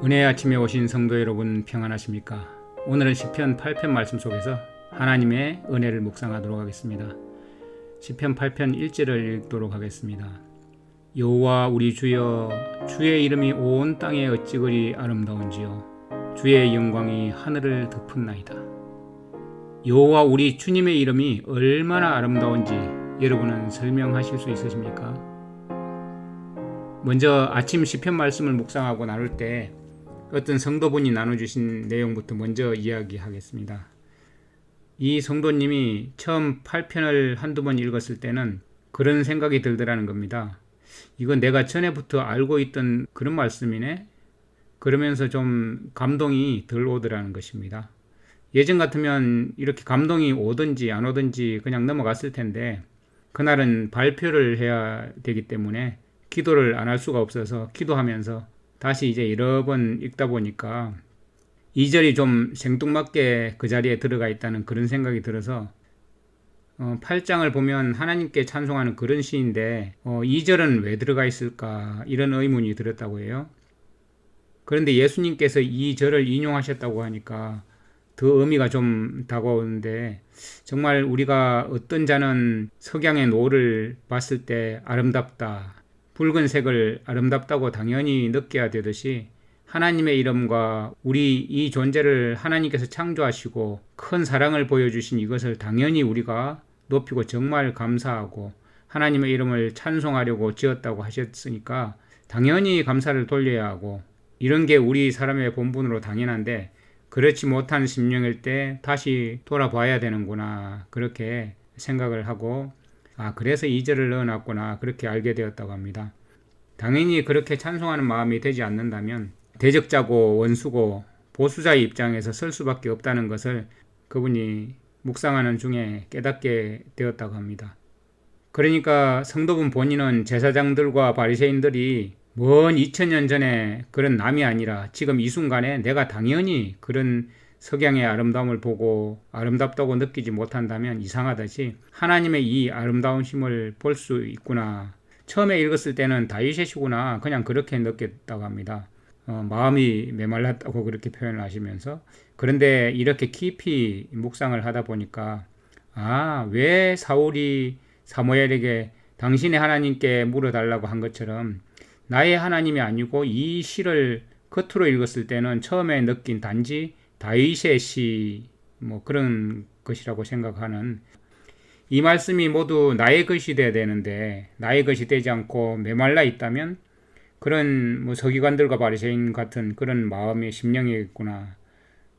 은혜의 아침에 오신 성도 여러분 평안하십니까? 오늘은 시편 8편 말씀 속에서 하나님의 은혜를 묵상하도록 하겠습니다. 시편 8편 1절을 읽도록 하겠습니다. 여호와 우리 주여, 주의 이름이 온 땅에 어찌 그리 아름다운지요. 주의 영광이 하늘을 덮은나이다. 여호와 우리 주님의 이름이 얼마나 아름다운지 여러분은 설명하실 수 있으십니까? 먼저 아침 시편 말씀을 묵상하고 나눌 때 어떤 성도분이 나눠주신 내용부터 먼저 이야기하겠습니다. 이 성도님이 처음 8편을 한두 번 읽었을 때는 그런 생각이 들더라는 겁니다. 이건 내가 전에부터 알고 있던 그런 말씀이네? 그러면서 좀 감동이 덜 오더라는 것입니다. 예전 같으면 이렇게 감동이 오든지 안 오든지 그냥 넘어갔을 텐데 그날은 발표를 해야 되기 때문에 기도를 안 할 수가 없어서 기도하면서 다시 이제 여러 번 읽다 보니까 2절이 좀 생뚱맞게 그 자리에 들어가 있다는 그런 생각이 들어서 8장을 보면 하나님께 찬송하는 그런 시인데 2절은 왜 들어가 있을까 이런 의문이 들었다고 해요. 그런데 예수님께서 이 절을 인용하셨다고 하니까 더 의미가 좀 다가오는데 정말 우리가 어떤 자는 석양의 노을을 봤을 때 아름답다, 붉은색을 아름답다고 당연히 느껴야 되듯이 하나님의 이름과 우리 이 존재를 하나님께서 창조하시고 큰 사랑을 보여주신 이것을 당연히 우리가 높이고 정말 감사하고 하나님의 이름을 찬송하려고 지었다고 하셨으니까 당연히 감사를 돌려야 하고 이런 게 우리 사람의 본분으로 당연한데 그렇지 못한 심령일 때 다시 돌아봐야 되는구나 그렇게 생각을 하고 그래서 2절을 넣어놨구나 그렇게 알게 되었다고 합니다. 당연히 그렇게 찬송하는 마음이 되지 않는다면 대적자고 원수고 보수자의 입장에서 설 수밖에 없다는 것을 그분이 묵상하는 중에 깨닫게 되었다고 합니다. 그러니까 성도분 본인은 제사장들과 바리새인들이 먼 2000년 전에 그런 남이 아니라 지금 이 순간에 내가 당연히 그런 석양의 아름다움을 보고 아름답다고 느끼지 못한다면 이상하듯이 하나님의 이 아름다우심을 볼 수 있구나. 처음에 읽었을 때는 다윗이시구나 그냥 그렇게 느꼈다고 합니다. 마음이 메말랐다고 그렇게 표현을 하시면서 그런데 이렇게 깊이 묵상을 하다 보니까 왜 사울이 사무엘에게 당신의 하나님께 물어달라고 한 것처럼 나의 하나님이 아니고 이 시를 겉으로 읽었을 때는 처음에 느낀 단지 다윗의 시 그런 것이라고 생각하는 이 말씀이 모두 나의 것이 돼야 되는데 나의 것이 되지 않고 메말라 있다면 그런 서기관들과 바리새인 같은 그런 마음의 심령이겠구나.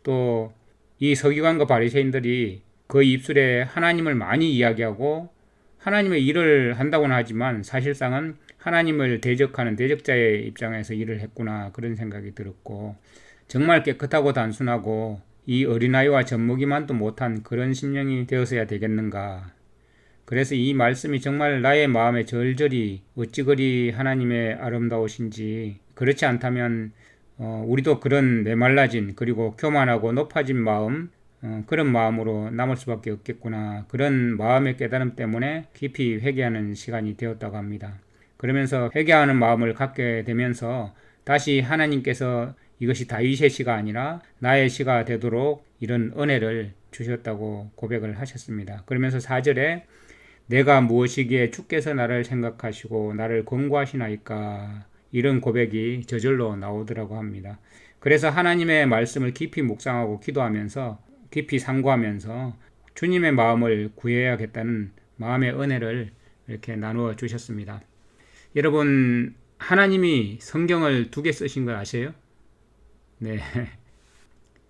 또 이 서기관과 바리새인들이 그 입술에 하나님을 많이 이야기하고 하나님의 일을 한다고는 하지만 사실상은 하나님을 대적하는 대적자의 입장에서 일을 했구나 그런 생각이 들었고 정말 깨끗하고 단순하고 이 어린아이와 젖먹이만도 못한 그런 심령이 되어서야 되겠는가. 그래서 이 말씀이 정말 나의 마음에 절절히 어찌 그리 하나님의 아름다우신지 그렇지 않다면 우리도 그런 메말라진 그리고 교만하고 높아진 마음 그런 마음으로 남을 수밖에 없겠구나. 그런 마음의 깨달음 때문에 깊이 회개하는 시간이 되었다고 합니다. 그러면서 회개하는 마음을 갖게 되면서 다시 하나님께서 이것이 다윗의 시가 아니라 나의 시가 되도록 이런 은혜를 주셨다고 고백을 하셨습니다. 그러면서 4절에 내가 무엇이기에 주께서 나를 생각하시고 나를 권고하시나이까 이런 고백이 저절로 나오더라고 합니다. 그래서 하나님의 말씀을 깊이 묵상하고 기도하면서 깊이 상고하면서 주님의 마음을 구해야겠다는 마음의 은혜를 이렇게 나누어 주셨습니다. 여러분 하나님이 성경을 2개 쓰신 걸 아세요? 네.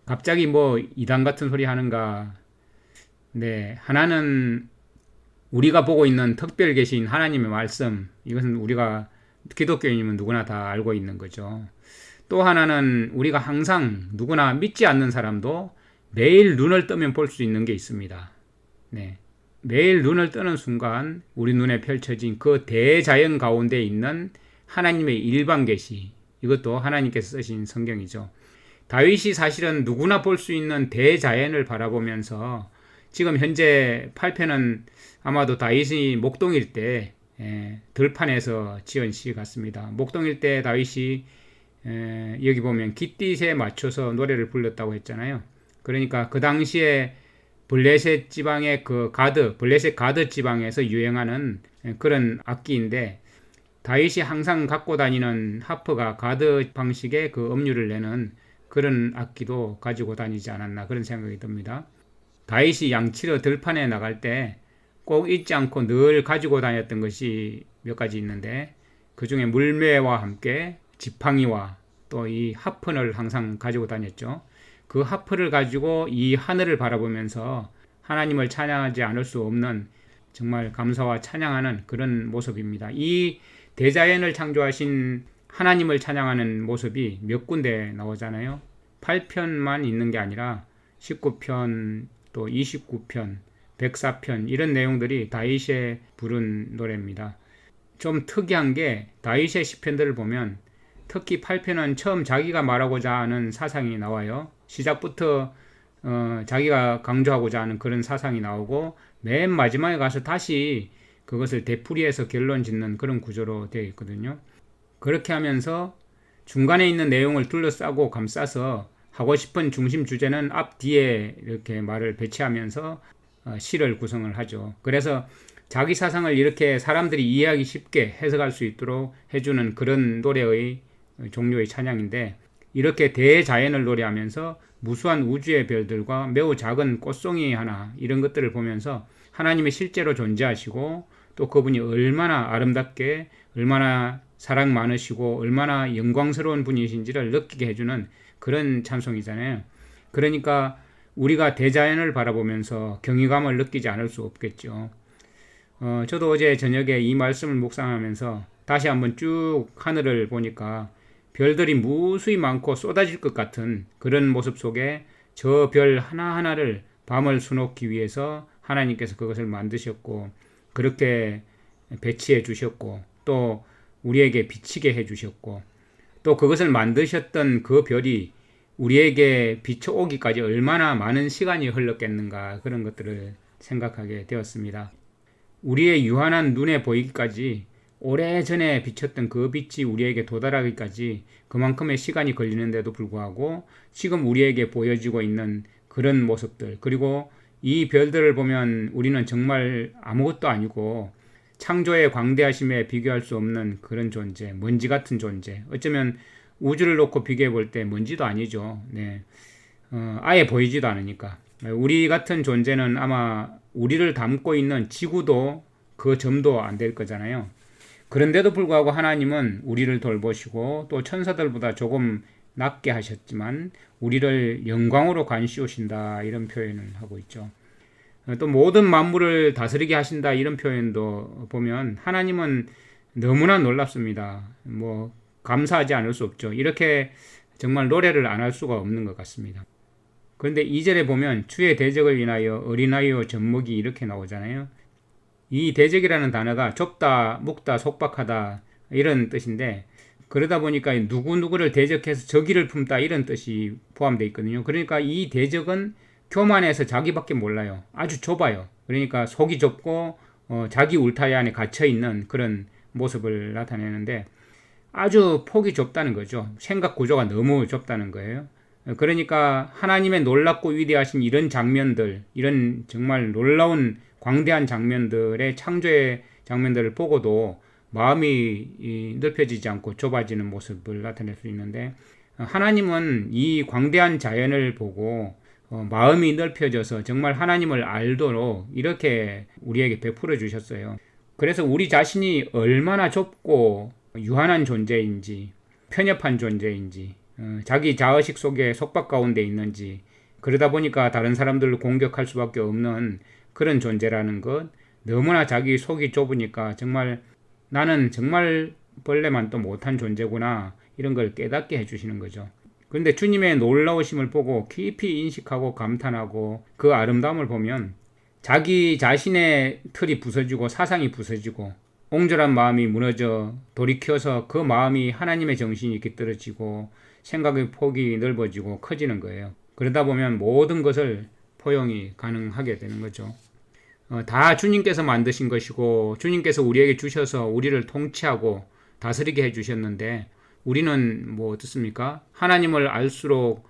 갑자기 이단 같은 소리 하는가? 네. 하나는 우리가 보고 있는 특별 계신 하나님의 말씀, 이것은 우리가 기독교인이면 누구나 다 알고 있는 거죠. 또 하나는 우리가 항상 누구나 믿지 않는 사람도 매일 눈을 뜨면 볼 수 있는 게 있습니다. 네. 매일 눈을 뜨는 순간 우리 눈에 펼쳐진 그 대자연 가운데 있는 하나님의 일반 계시, 이것도 하나님께서 쓰신 성경이죠. 다윗이 사실은 누구나 볼 수 있는 대자연을 바라보면서 지금 현재 8편은 아마도 다윗이 목동일 때 들판에서 지은 시 같습니다. 목동일 때 다윗이 여기 보면 깃딧에 맞춰서 노래를 불렀다고 했잖아요. 그러니까 그 당시에 블레셋 지방의 블레셋 가드 지방에서 유행하는 그런 악기인데, 다윗이 항상 갖고 다니는 하프가 가드 방식의 그 음률을 내는 그런 악기도 가지고 다니지 않았나, 그런 생각이 듭니다. 다윗이 양치러 들판에 나갈 때 꼭 잊지 않고 늘 가지고 다녔던 것이 몇 가지 있는데, 그 중에 물매와 함께 지팡이와 또 이 하프를 항상 가지고 다녔죠. 그 하프를 가지고 이 하늘을 바라보면서 하나님을 찬양하지 않을 수 없는, 정말 감사와 찬양하는 그런 모습입니다. 이 대자연을 창조하신 하나님을 찬양하는 모습이 몇 군데 나오잖아요. 8편만 있는 게 아니라 19편, 또 29편, 104편, 이런 내용들이 다윗의 부른 노래입니다. 좀 특이한 게, 다윗의 시편들을 보면 특히 8편은 처음 자기가 말하고자 하는 사상이 나와요. 시작부터 자기가 강조하고자 하는 그런 사상이 나오고, 맨 마지막에 가서 다시 그것을 되풀이해서 결론 짓는 그런 구조로 되어 있거든요. 그렇게 하면서 중간에 있는 내용을 둘러싸고 감싸서 하고 싶은 중심 주제는 앞뒤에 이렇게 말을 배치하면서 시를 구성을 하죠. 그래서 자기 사상을 이렇게 사람들이 이해하기 쉽게 해석할 수 있도록 해주는 그런 노래의 종류의 찬양인데, 이렇게 대자연을 노래하면서 무수한 우주의 별들과 매우 작은 꽃송이 하나, 이런 것들을 보면서 하나님이 실제로 존재하시고, 또 그분이 얼마나 아름답게, 얼마나 사랑 많으시고 얼마나 영광스러운 분이신지를 느끼게 해주는 그런 찬송이잖아요. 그러니까 우리가 대자연을 바라보면서 경이감을 느끼지 않을 수 없겠죠. 저도 어제 저녁에 이 말씀을 묵상하면서 다시 한번 쭉 하늘을 보니까 별들이 무수히 많고 쏟아질 것 같은 그런 모습 속에 저 별 하나하나를 밤을 수놓기 위해서 하나님께서 그것을 만드셨고, 그렇게 배치해 주셨고, 또 우리에게 비치게 해 주셨고, 또 그것을 만드셨던 그 별이 우리에게 비춰오기까지 얼마나 많은 시간이 흘렀겠는가, 그런 것들을 생각하게 되었습니다. 우리의 유한한 눈에 보이기까지, 오래전에 비쳤던 그 빛이 우리에게 도달하기까지 그만큼의 시간이 걸리는데도 불구하고 지금 우리에게 보여지고 있는 그런 모습들, 그리고 이 별들을 보면 우리는 정말 아무것도 아니고 창조의 광대하심에 비교할 수 없는 그런 존재, 먼지 같은 존재, 어쩌면 우주를 놓고 비교해 볼 때 먼지도 아니죠. 네. 아예 보이지도 않으니까. 우리 같은 존재는 아마 우리를 담고 있는 지구도 그 점도 안 될 거잖아요. 그런데도 불구하고 하나님은 우리를 돌보시고 또 천사들보다 조금 낮게 하셨지만 우리를 영광으로 간시우신다, 이런 표현을 하고 있죠. 또 모든 만물을 다스리게 하신다, 이런 표현도 보면 하나님은 너무나 놀랍습니다. 감사하지 않을 수 없죠. 이렇게 정말 노래를 안 할 수가 없는 것 같습니다. 그런데 2절에 보면 주의 대적을 인하여 어린아이요 젖먹이, 이렇게 나오잖아요. 이 대적이라는 단어가 좁다, 묵다, 속박하다, 이런 뜻인데, 그러다 보니까 누구누구를 대적해서 적의를 품다, 이런 뜻이 포함되어 있거든요. 그러니까 이 대적은 교만해서 자기밖에 몰라요. 아주 좁아요. 그러니까 속이 좁고 자기 울타리 안에 갇혀있는 그런 모습을 나타내는데, 아주 폭이 좁다는 거죠. 생각 구조가 너무 좁다는 거예요. 그러니까 하나님의 놀랍고 위대하신 이런 장면들, 이런 정말 놀라운 광대한 장면들의 창조의 장면들을 보고도 마음이 넓혀지지 않고 좁아지는 모습을 나타낼 수 있는데, 하나님은 이 광대한 자연을 보고 마음이 넓혀져서 정말 하나님을 알도록 이렇게 우리에게 베풀어 주셨어요. 그래서 우리 자신이 얼마나 좁고 유한한 존재인지, 편협한 존재인지, 자기 자의식 속에 속박 가운데 있는지, 그러다 보니까 다른 사람들을 공격할 수밖에 없는 그런 존재라는 것, 너무나 자기 속이 좁으니까 정말 나는 정말 벌레만도 못한 존재구나, 이런 걸 깨닫게 해주시는 거죠. 그런데 주님의 놀라우심을 보고 깊이 인식하고 감탄하고 그 아름다움을 보면 자기 자신의 틀이 부서지고 사상이 부서지고 옹졸한 마음이 무너져 돌이켜서 그 마음이 하나님의 정신이 깃들어지고 생각의 폭이 넓어지고 커지는 거예요. 그러다 보면 모든 것을 포용이 가능하게 되는 거죠. 다 주님께서 만드신 것이고 주님께서 우리에게 주셔서 우리를 통치하고 다스리게 해주셨는데, 우리는 뭐 어떻습니까? 하나님을 알수록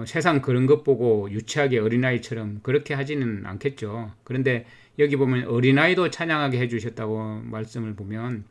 세상 그런 것 보고 유치하게 어린아이처럼 그렇게 하지는 않겠죠. 그런데 여기 보면 어린아이도 찬양하게 해주셨다고 말씀을 보면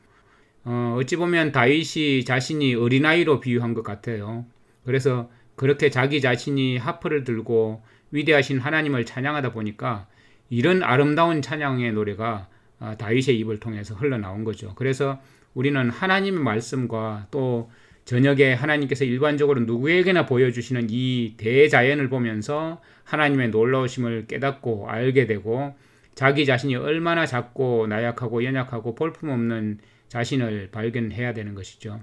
어찌 보면 다윗이 자신이 어린아이로 비유한 것 같아요. 그래서 그렇게 자기 자신이 하프를 들고 위대하신 하나님을 찬양하다 보니까 이런 아름다운 찬양의 노래가 다윗의 입을 통해서 흘러나온 거죠. 그래서 우리는 하나님의 말씀과 또 저녁에 하나님께서 일반적으로 누구에게나 보여주시는 이 대자연을 보면서 하나님의 놀라우심을 깨닫고 알게 되고 자기 자신이 얼마나 작고 나약하고 연약하고 볼품없는 자신을 발견해야 되는 것이죠.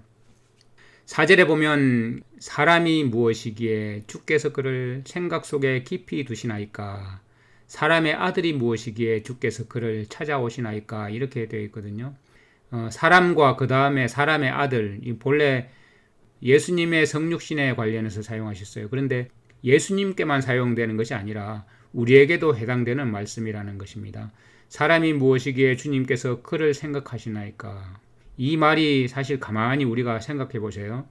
4절에 보면 사람이 무엇이기에 주께서 그를 생각 속에 깊이 두시나이까, 사람의 아들이 무엇이기에 주께서 그를 찾아오시나이까, 이렇게 되어 있거든요. 사람과 그 다음에 사람의 아들, 본래 예수님의 성육신에 관련해서 사용하셨어요. 그런데 예수님께만 사용되는 것이 아니라 우리에게도 해당되는 말씀이라는 것입니다. 사람이 무엇이기에 주님께서 그를 생각하시나이까. 이 말이 사실 가만히 우리가 생각해 보세요.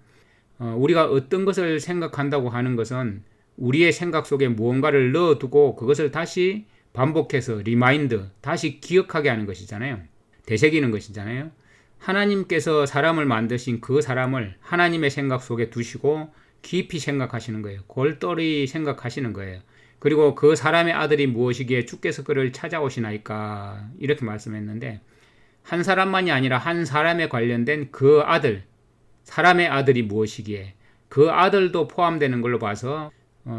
우리가 어떤 것을 생각한다고 하는 것은 우리의 생각 속에 무언가를 넣어두고 그것을 다시 반복해서 리마인드, 다시 기억하게 하는 것이잖아요. 되새기는 것이잖아요. 하나님께서 사람을 만드신 그 사람을 하나님의 생각 속에 두시고 깊이 생각하시는 거예요. 골똘히 생각하시는 거예요. 그리고 그 사람의 아들이 무엇이기에 주께서 그를 찾아오시나이까, 이렇게 말씀했는데 한 사람만이 아니라 한 사람에 관련된 그 아들, 사람의 아들이 무엇이기에 그 아들도 포함되는 걸로 봐서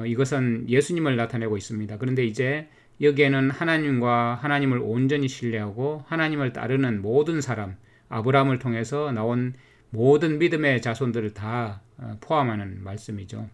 이것은 예수님을 나타내고 있습니다. 그런데 이제 여기에는 하나님과 하나님을 온전히 신뢰하고 하나님을 따르는 모든 사람, 아브라함을 통해서 나온 모든 믿음의 자손들을 다 포함하는 말씀이죠.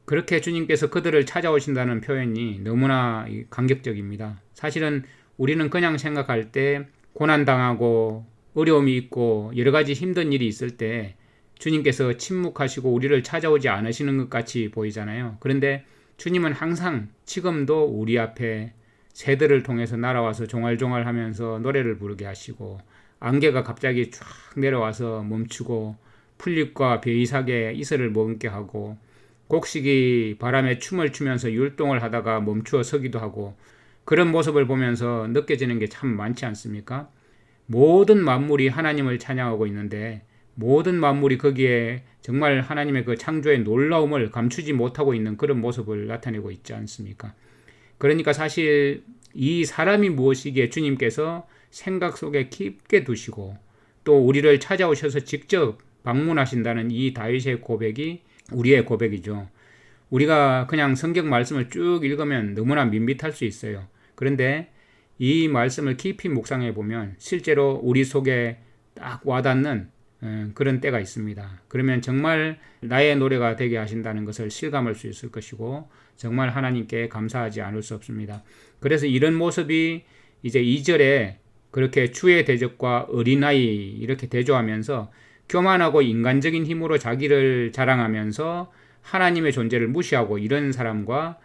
그렇게 주님께서 그들을 찾아오신다는 표현이 너무나 감격적입니다. 사실은 우리는 그냥 생각할 때 고난당하고 어려움이 있고 여러 가지 힘든 일이 있을 때 주님께서 침묵하시고 우리를 찾아오지 않으시는 것 같이 보이잖아요. 그런데 주님은 항상 지금도 우리 앞에 새들을 통해서 날아와서 종알종알 하면서 노래를 부르게 하시고, 안개가 갑자기 쫙 내려와서 멈추고 풀잎과 베이삭에 이슬을 머금게 하고, 곡식이 바람에 춤을 추면서 율동을 하다가 멈추어 서기도 하고, 그런 모습을 보면서 느껴지는 게 참 많지 않습니까? 모든 만물이 하나님을 찬양하고 있는데 모든 만물이 거기에 정말 하나님의 그 창조의 놀라움을 감추지 못하고 있는 그런 모습을 나타내고 있지 않습니까? 그러니까 사실 이 사람이 무엇이기에 주님께서 생각 속에 깊게 두시고 또 우리를 찾아오셔서 직접 방문하신다는 이 다윗의 고백이 우리의 고백이죠. 우리가 그냥 성경 말씀을 쭉 읽으면 너무나 밋밋할 수 있어요. 그런데 이 말씀을 깊이 묵상해 보면 실제로 우리 속에 딱 와닿는 그런 때가 있습니다. 그러면 정말 나의 노래가 되게 하신다는 것을 실감할 수 있을 것이고 정말 하나님께 감사하지 않을 수 없습니다. 그래서 이런 모습이 이제 2절에 그렇게 주의 대적과 어린아이 이렇게 대조하면서 교만하고 인간적인 힘으로 자기를 자랑하면서 하나님의 존재를 무시하고 이런 사람과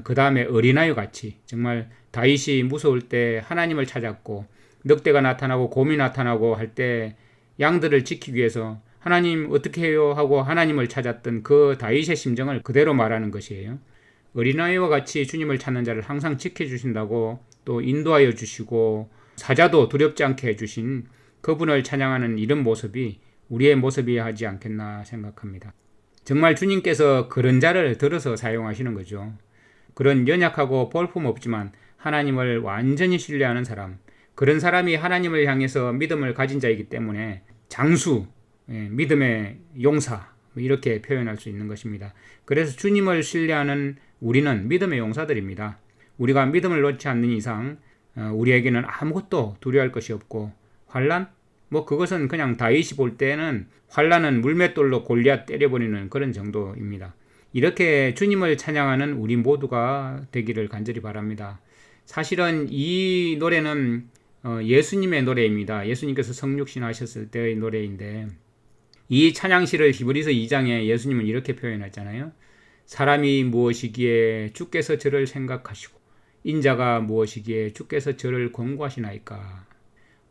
그 다음에 어린아이 같이 정말 다윗이 무서울 때 하나님을 찾았고 늑대가 나타나고 곰이 나타나고 할 때 양들을 지키기 위해서 하나님 어떻게 해요 하고 하나님을 찾았던 그 다윗의 심정을 그대로 말하는 것이에요. 어린아이와 같이 주님을 찾는 자를 항상 지켜주신다고 또 인도하여 주시고 사자도 두렵지 않게 해주신 그분을 찬양하는 이런 모습이 우리의 모습이어야 하지 않겠나 생각합니다. 정말 주님께서 그런 자를 들어서 사용하시는 거죠. 그런 연약하고 볼품없지만 하나님을 완전히 신뢰하는 사람, 그런 사람이 하나님을 향해서 믿음을 가진 자이기 때문에 장수, 믿음의 용사 이렇게 표현할 수 있는 것입니다. 그래서 주님을 신뢰하는 우리는 믿음의 용사들입니다. 우리가 믿음을 놓지 않는 이상 우리에게는 아무것도 두려워할 것이 없고 환난? 그것은 그냥 다윗이 볼 때는 환난은 물맷돌로 골리앗 때려버리는 그런 정도입니다. 이렇게 주님을 찬양하는 우리 모두가 되기를 간절히 바랍니다. 사실은 이 노래는 예수님의 노래입니다. 예수님께서 성육신 하셨을 때의 노래인데 이 찬양시를 히브리서 2장에 예수님은 이렇게 표현했잖아요. 사람이 무엇이기에 주께서 저를 생각하시고 인자가 무엇이기에 주께서 저를 권고하시나이까.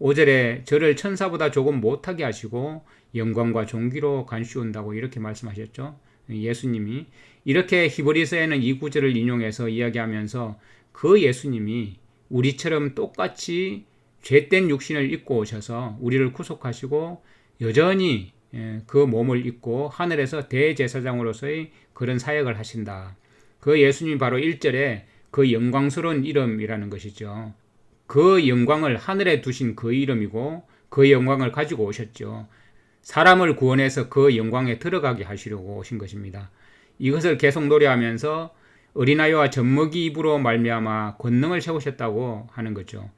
5절에 저를 천사보다 조금 못하게 하시고 영광과 존귀로 간수온다고 이렇게 말씀하셨죠. 예수님이 이렇게 히브리서에는 이 구절을 인용해서 이야기하면서 그 예수님이 우리처럼 똑같이 죄된 육신을 입고 오셔서 우리를 구속하시고 여전히 그 몸을 입고 하늘에서 대제사장으로서의 그런 사역을 하신다. 그 예수님이 바로 1절에 그 영광스러운 이름이라는 것이죠. 그 영광을 하늘에 두신 그 이름이고 그 영광을 가지고 오셨죠. 사람을 구원해서 그 영광에 들어가게 하시려고 오신 것입니다. 이것을 계속 노래하면서 어린아이와 젖먹이 입으로 말미암아 권능을 세우셨다고 하는 거죠.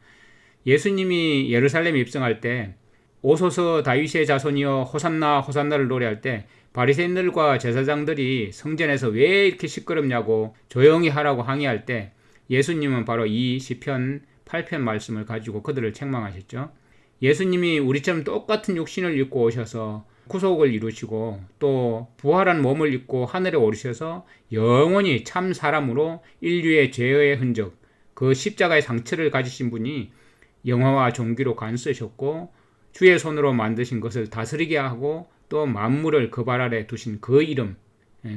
예수님이 예루살렘에 입성할 때 오소서 다윗의 자손이여 호산나 호산나를 노래할 때 바리새인들과 제사장들이 성전에서 왜 이렇게 시끄럽냐고 조용히 하라고 항의할 때 예수님은 바로 이 시편 8편 말씀을 가지고 그들을 책망하셨죠. 예수님이 우리처럼 똑같은 육신을 입고 오셔서 구속을 이루시고 또 부활한 몸을 입고 하늘에 오르셔서 영원히 참 사람으로 인류의 죄의 흔적, 그 십자가의 상처를 가지신 분이 영화와 존귀로 간수하셨고 주의 손으로 만드신 것을 다스리게 하고 또 만물을 그 발 아래 두신 그 이름,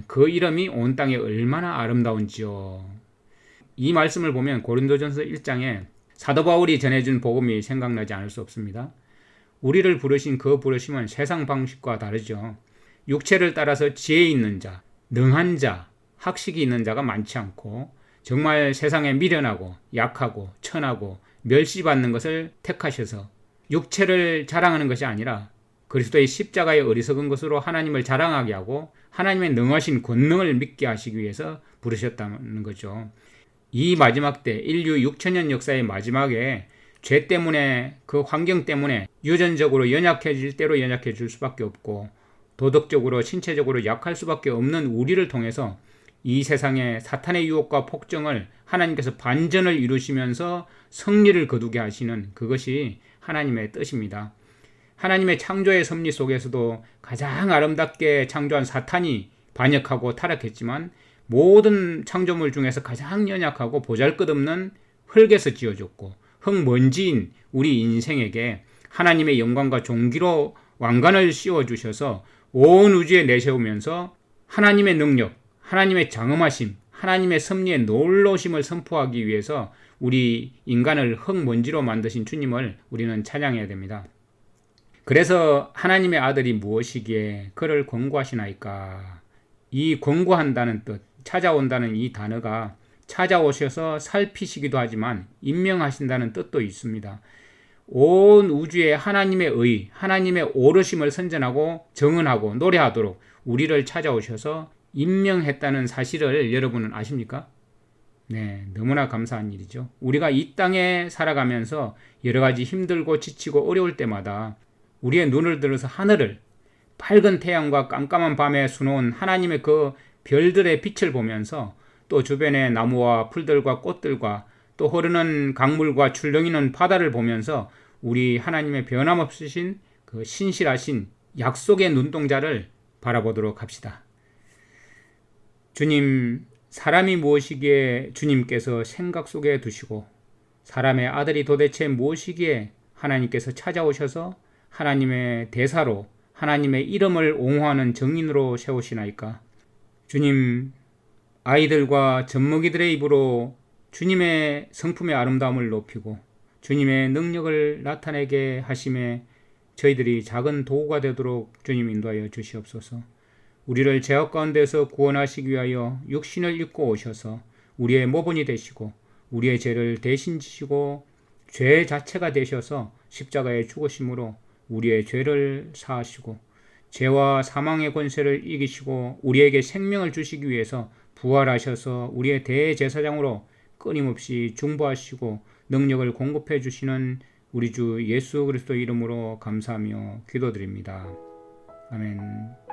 그 이름이 온 땅에 얼마나 아름다운지요. 이 말씀을 보면 고린도전서 1장에 사도 바울이 전해준 복음이 생각나지 않을 수 없습니다. 우리를 부르신 그 부르심은 세상 방식과 다르죠. 육체를 따라서 지혜 있는 자, 능한 자, 학식이 있는 자가 많지 않고 정말 세상에 미련하고 약하고 천하고 멸시받는 것을 택하셔서 육체를 자랑하는 것이 아니라 그리스도의 십자가의 어리석은 것으로 하나님을 자랑하게 하고 하나님의 능하신 권능을 믿게 하시기 위해서 부르셨다는 거죠. 이 마지막 때 인류 6천년 역사의 마지막에 죄 때문에 그 환경 때문에 유전적으로 연약해질 대로 연약해질 수밖에 없고 도덕적으로 신체적으로 약할 수밖에 없는 우리를 통해서 이 세상의 사탄의 유혹과 폭정을 하나님께서 반전을 이루시면서 승리를 거두게 하시는 그것이 하나님의 뜻입니다. 하나님의 창조의 섭리 속에서도 가장 아름답게 창조한 사탄이 반역하고 타락했지만 모든 창조물 중에서 가장 연약하고 보잘것없는 흙에서 지어졌고 흙먼지인 우리 인생에게 하나님의 영광과 존귀로 왕관을 씌워주셔서 온 우주에 내세우면서 하나님의 능력, 하나님의 장엄하심, 하나님의 섭리의 놀라우심을 선포하기 위해서 우리 인간을 흙먼지로 만드신 주님을 우리는 찬양해야 됩니다. 그래서 하나님의 아들이 무엇이기에 그를 권고하시나이까? 이 권고한다는 뜻, 찾아온다는 이 단어가 찾아오셔서 살피시기도 하지만 임명하신다는 뜻도 있습니다. 온 우주에 하나님의 의, 하나님의 오르심을 선전하고 정언하고 노래하도록 우리를 찾아오셔서 임명했다는 사실을 여러분은 아십니까? 네, 너무나 감사한 일이죠. 우리가 이 땅에 살아가면서 여러 가지 힘들고 지치고 어려울 때마다 우리의 눈을 들어서 하늘을, 밝은 태양과 깜깜한 밤에 수놓은 하나님의 그 별들의 빛을 보면서 또 주변의 나무와 풀들과 꽃들과 또 흐르는 강물과 출렁이는 바다를 보면서 우리 하나님의 변함없으신 그 신실하신 약속의 눈동자를 바라보도록 합시다. 주님, 사람이 무엇이기에 주님께서 생각 속에 두시고 사람의 아들이 도대체 무엇이기에 하나님께서 찾아오셔서 하나님의 대사로 하나님의 이름을 옹호하는 정인으로 세우시나이까? 주님, 아이들과 젖먹이들의 입으로 주님의 성품의 아름다움을 높이고 주님의 능력을 나타내게 하심에 저희들이 작은 도구가 되도록 주님 인도하여 주시옵소서. 우리를 죄악 가운데서 구원하시기 위하여 육신을 입고 오셔서 우리의 모본이 되시고 우리의 죄를 대신 지시고 죄 자체가 되셔서 십자가에 죽으심으로 우리의 죄를 사하시고 죄와 사망의 권세를 이기시고 우리에게 생명을 주시기 위해서 부활하셔서 우리의 대제사장으로 끊임없이 중보하시고 능력을 공급해 주시는 우리 주 예수 그리스도 이름으로 감사하며 기도드립니다. 아멘.